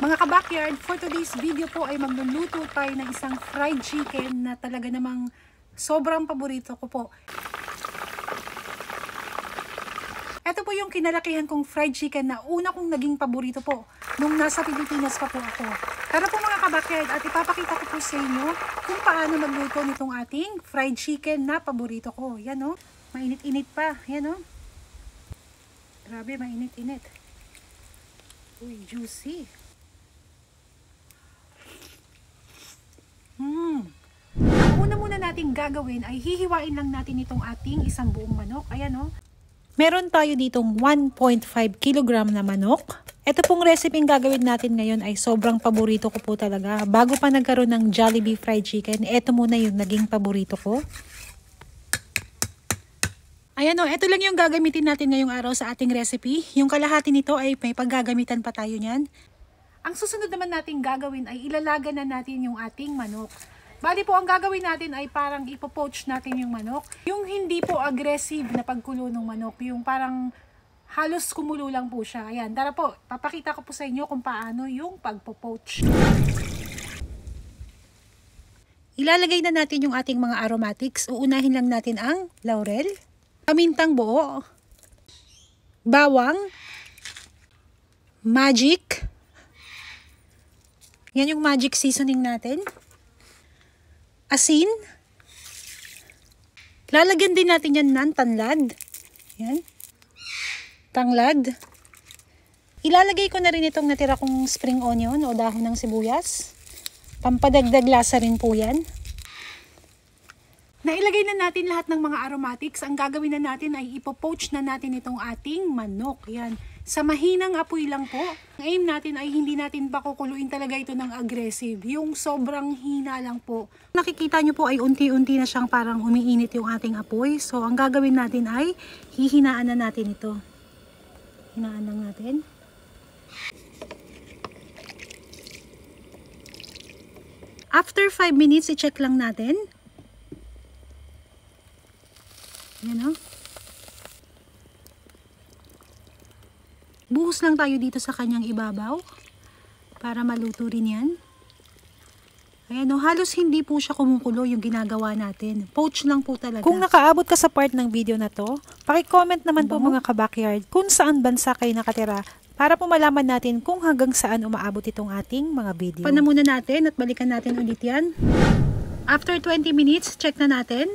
Mga ka-backyard, for today's video po ay magluluto tayo ng isang fried chicken na talaga namang sobrang paborito ko po. Ito po yung kinalakihan kong fried chicken na una kong naging paborito po nung nasa Pilipinas pa po ako. Tara po mga ka-backyard at ipapakita ko po sa inyo kung paano magluto nitong ating fried chicken na paborito ko. Yan o, mainit-init pa. Yan o. Grabe, mainit-init. Uy, juicy. Ang una muna natin gagawin ay hihiwain lang natin itong ating isang buong manok. Ayan o. Meron tayo ditong 1.5 kg na manok. Ito pong recipe gagawin natin ngayon ay sobrang paborito ko po talaga. Bago pa nagkaroon ng Jollibee fried chicken, ito muna yung naging paborito ko. Ayan o, ito lang yung gagamitin natin ngayong araw sa ating recipe. Yung kalahati nito ay may paggagamitan pa tayo niyan. Ang susunod naman natin gagawin ay ilalaga na natin yung ating manok. Bali po, ang gagawin natin ay parang ipopoach natin yung manok. Yung hindi po aggressive na pagkulo ng manok. Yung parang halos kumulo lang po siya. Ayan, tara po, papakita ko po sa inyo kung paano yung pagpopoach. Ilalagay na natin yung ating mga aromatics. Uunahin lang natin ang laurel, pamintang buo, bawang, magic. Yan yung magic seasoning natin. Asin. Lalagyan din natin yan ng tanglad. Yan. Tanglad. Ilalagay ko na rin itong natira kong spring onion o dahon ng sibuyas. Pampadagdag lasa rin po yan. Nailagay na natin lahat ng mga aromatics. Ang gagawin na natin ay ipopoach na natin itong ating manok. Yan. Sa mahinang apoy lang po. Ang aim natin ay hindi natin pakukuluin talaga ito ng aggressive. Yung sobrang hina lang po. Nakikita nyo po ay unti-unti na siyang parang umiinit yung ating apoy. So ang gagawin natin ay hihinaan na natin ito. Hinaan lang natin. After 5 minutes, i-check lang natin. Yan o. Buhos lang tayo dito sa kanyang ibabaw para maluto rin yan. Ayan o, halos hindi po siya kumukulo yung ginagawa natin. Poach lang po talaga. Kung nakaabot ka sa part ng video na to, paki-comment naman po mga ka-backyard kung saan bansa kayo nakatira para po malaman natin kung hanggang saan umaabot itong ating mga video. Pan na muna natin at balikan natin ulit yan. After 20 minutes, check na natin.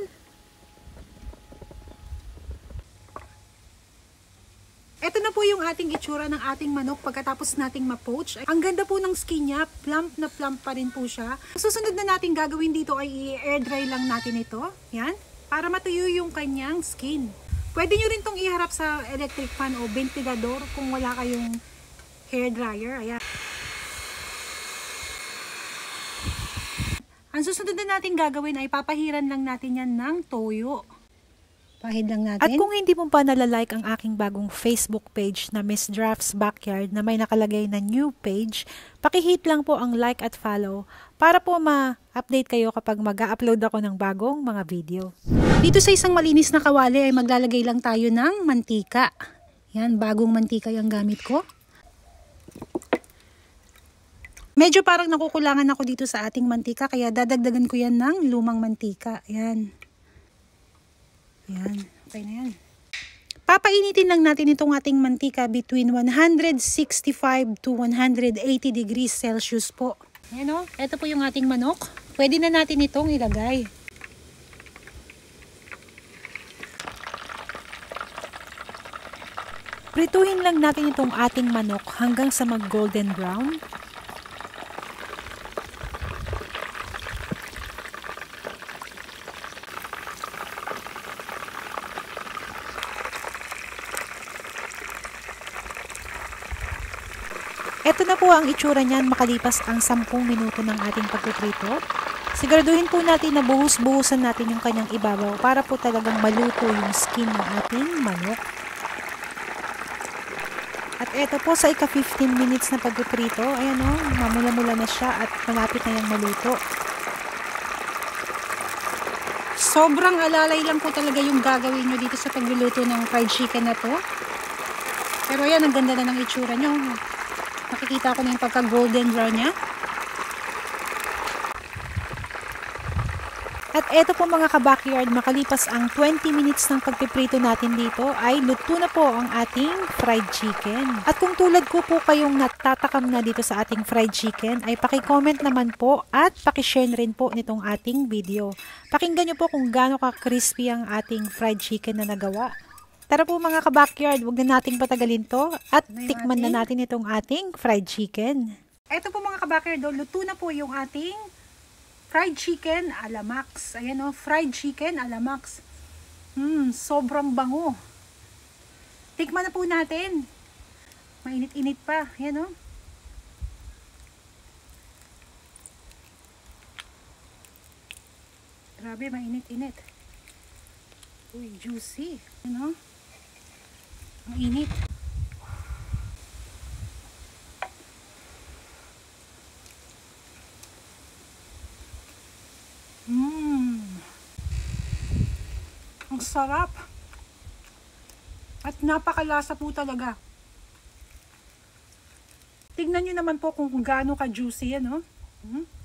Ito na po yung ating itsura ng ating manok pagkatapos nating ma-poach. Ang ganda po ng skin niya, plump na plump pa rin po siya. Ang susunod na nating gagawin dito ay i-air dry lang natin ito. Yan, para matuyo yung kanyang skin. Pwede nyo rin itong iharap sa electric fan o ventilador kung wala kayong hair dryer. Ayan. Ang susunod na nating gagawin ay papahiran lang natin yan ng toyo. Pahid lang natin. At kung hindi mo pa nalalike ang aking bagong Facebook page na Miss Draft's Backyard na may nakalagay na new page, pakihit lang po ang like at follow para po ma-update kayo kapag mag-upload ako ng bagong mga video. Dito sa isang malinis na kawali ay maglalagay lang tayo ng mantika. Yan, bagong mantika yung gamit ko. Medyo parang nakukulangan ako dito sa ating mantika kaya dadagdagan ko yan ng lumang mantika. Yan. Yan, okay na yan. Papainitin lang natin itong ating mantika between 165 to 180 degrees Celsius po. Ayan o, ito po yung ating manok. Pwede na natin itong ilagay. Prituhin lang natin itong ating manok hanggang sa mag-golden brown. Ito na po ang itsura niyan makalipas ang 10 minuto ng ating pagpiprito. Siguraduhin po natin na buhos-buhusan natin yung kanyang ibabaw para po talagang maluto yung skin ng ating manok. At ito po sa ika-15 minutes na pagpiprito, ayan o, mamula-mula na siya at malapit na yung maluto. Sobrang alalay lang po talaga yung gagawin nyo dito sa pagluluto ng fried chicken na to. Pero ayan, ang ganda na ng itsura nyo. Nakikita ko na yung pagka-golden brown niya. At eto po mga ka-backyard, makalipas ang 20 minutes ng pagpiprito natin dito ay luto na po ang ating fried chicken. At kung tulad ko po kayong natatakam na dito sa ating fried chicken, ay paki-comment naman po at paki-share rin po nitong ating video. Pakinggan nyo po kung gaano ka-crispy ang ating fried chicken na nagawa. Tara po mga ka-backyard, huwag na nating patagalin to at tikman na natin itong ating fried chicken. Eto po mga ka-backyard, luto na po yung ating fried chicken a la Max. Ayan o, fried chicken a la Max. Sobrang bango. Tikman na po natin. Mainit-init pa. Ayan o. Grabe, mainit-init. Uy, juicy. Ayan o. Ang init. Ang sarap. At napakalasa po talaga. Tignan nyo naman po kung gaano ka-juicy yan, no?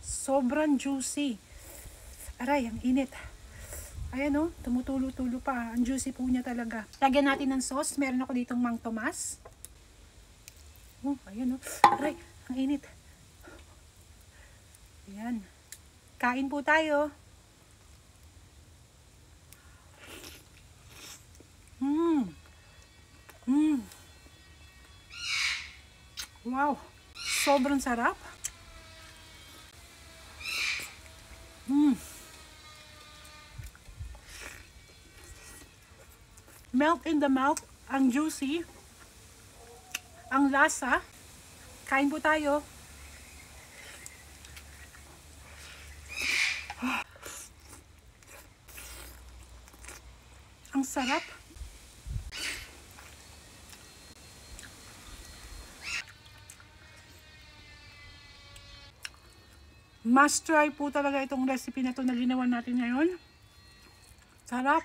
Sobrang juicy. Aray, ang init. Ayan, no? Tumutulo-tulo pa. Ang juicy po niya talaga. Lagyan natin ng sauce. Meron ako ditong Mang Tomas. Ayan, no? Aray, ang init. Ayan. Kain po tayo. Wow, sobrang sarap. Melt in the mouth, ang juicy, ang lasa. Kain po tayo. Ang sarap. Must try po talaga itong recipe na ito na ginawa natin ngayon. Sarap.